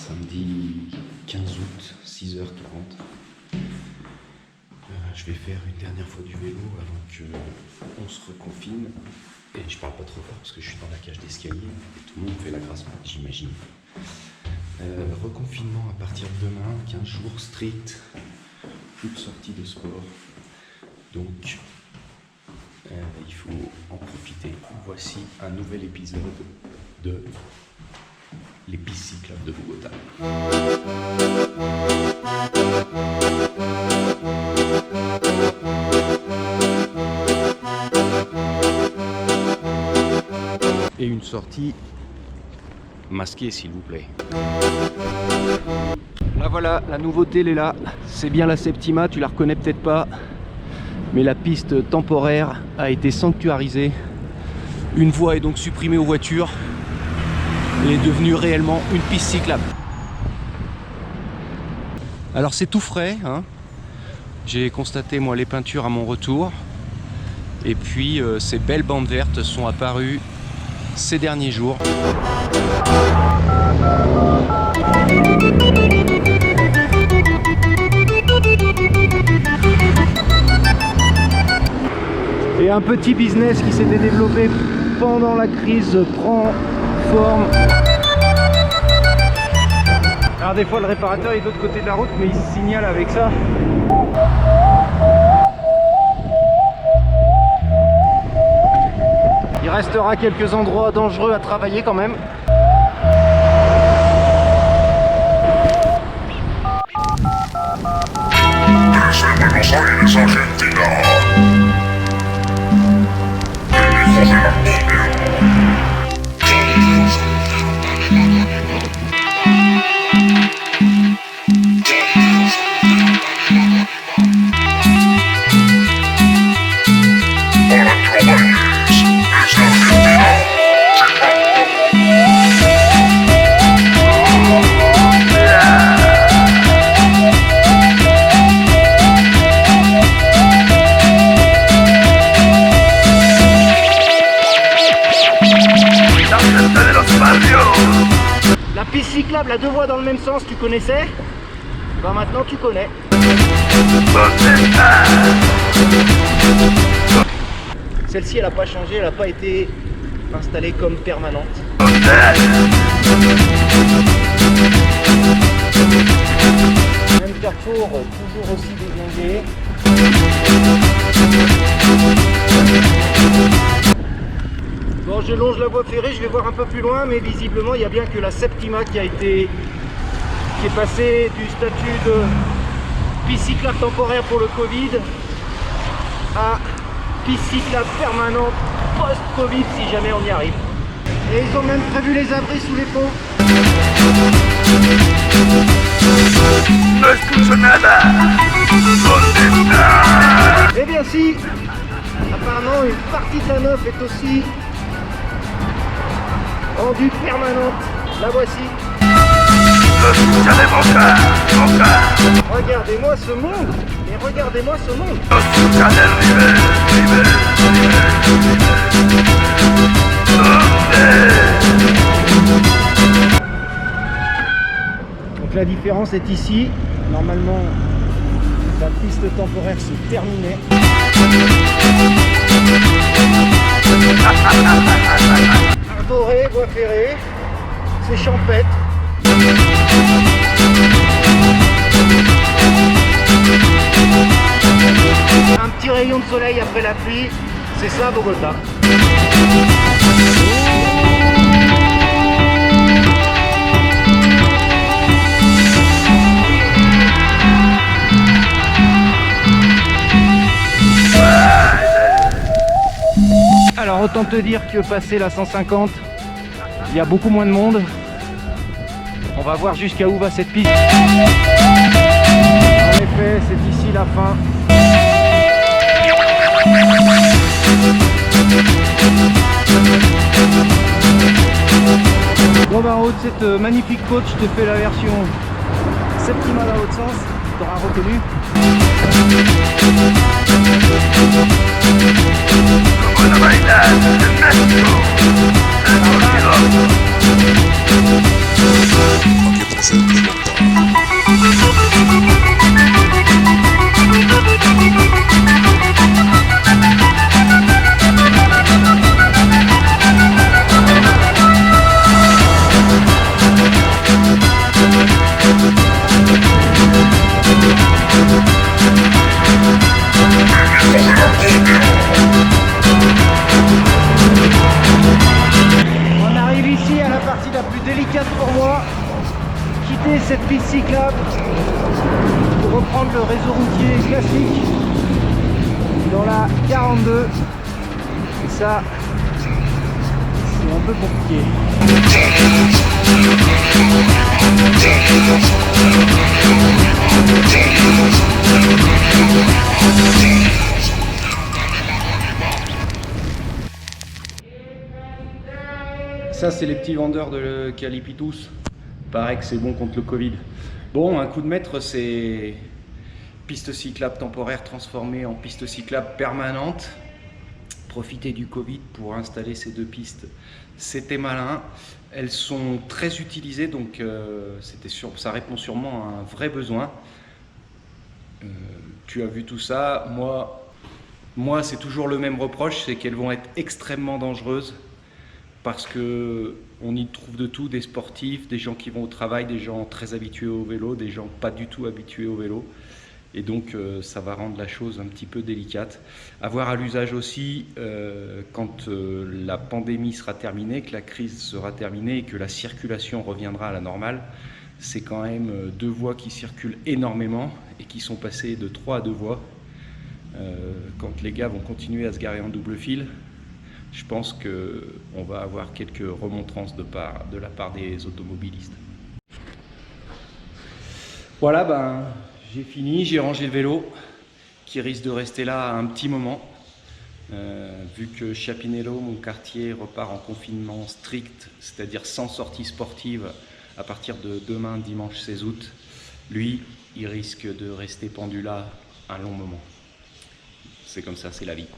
samedi 15 août, 6h40. Je vais faire une dernière fois du vélo avant qu'on se reconfine. Et je parle pas trop fort parce que je suis dans la cage d'escalier et tout le monde fait la grasse mat, j'imagine. Reconfinement à partir de demain, 15 jours strict, plus de sortie de sport. Donc il faut en profiter. Voici un nouvel épisode de les pistes cyclables de Bogota. Et une sortie masquée, s'il vous plaît. Là voilà, la nouveauté elle est là. C'est bien la Septima, tu la reconnais peut-être pas, mais la piste temporaire a été sanctuarisée. Une voie est donc supprimée aux voitures et est devenue réellement une piste cyclable. Alors c'est tout frais, hein. J'ai constaté moi les peintures à mon retour, et puis ces belles bandes vertes sont apparues ces derniers jours. Et un petit business qui s'était développé pendant la crise prend forme. Alors des fois le réparateur est de l'autre côté de la route, mais il se signale avec ça. Il restera quelques endroits dangereux à travailler quand même. La piste cyclable à deux voies dans le même sens, tu connaissais? Bah maintenant tu connais. Celle-ci elle n'a pas changé, elle n'a pas été installée comme permanente. Même carrefour, toujours aussi déglingué. Bon, je longe la voie ferrée, je vais voir un peu plus loin, mais visiblement il y a bien que la Septima qui est passée du statut de piste cyclable temporaire pour le Covid à piste cyclable permanente post-Covid si jamais on y arrive. Et ils ont même prévu les abris sous les ponts. Eh bien si, apparemment une partie de la neuf est aussi rendue permanente. La voici. Regardez-moi ce monde. Et regardez-moi ce monde. Donc la différence est ici. Normalement, la piste temporaire se terminait. Arboré, voie ferrée, c'est champêtre. Un petit rayon de soleil après la pluie, c'est ça Bogota. Alors autant te dire que passer la 150, il y a beaucoup moins de monde. On va voir jusqu'à où va cette piste. En effet, c'est ici la fin. Bon bah en haut de cette magnifique côte, je te fais la version Septima dans l'autre sens, tu auras reconnu. On arrive ici à la partie la plus délicate pour moi, quitter cette piste cyclable pour reprendre le réseau routier classique dans la 42. Et ça, c'est un peu compliqué. Ça, c'est les petits vendeurs de Calipitus. Pareil que c'est bon contre le Covid. Bon, un coup de maître, c'est piste cyclable temporaire transformée en piste cyclable permanente. Profiter du Covid pour installer ces deux pistes, c'était malin. Elles sont très utilisées, donc ça répond sûrement à un vrai besoin. Tu as vu tout ça. Moi c'est toujours le même reproche, c'est qu'elles vont être extrêmement dangereuses. Parce qu'on y trouve de tout, des sportifs, des gens qui vont au travail, des gens très habitués au vélo, des gens pas du tout habitués au vélo. Et donc ça va rendre la chose un petit peu délicate. À voir à l'usage aussi quand la pandémie sera terminée, que la crise sera terminée et que la circulation reviendra à la normale. C'est quand même deux voies qui circulent énormément et qui sont passées de 3 à 2 voies. Quand les gars vont continuer à se garer en double fil, je pense qu'on va avoir quelques remontrances de la part des automobilistes. Voilà, j'ai fini, j'ai rangé le vélo qui risque de rester là un petit moment. Vu que Chiapinello, mon quartier, repart en confinement strict, c'est-à-dire sans sortie sportive à partir de demain, dimanche 16 août, lui, il risque de rester pendu là un long moment. C'est comme ça, c'est la vie.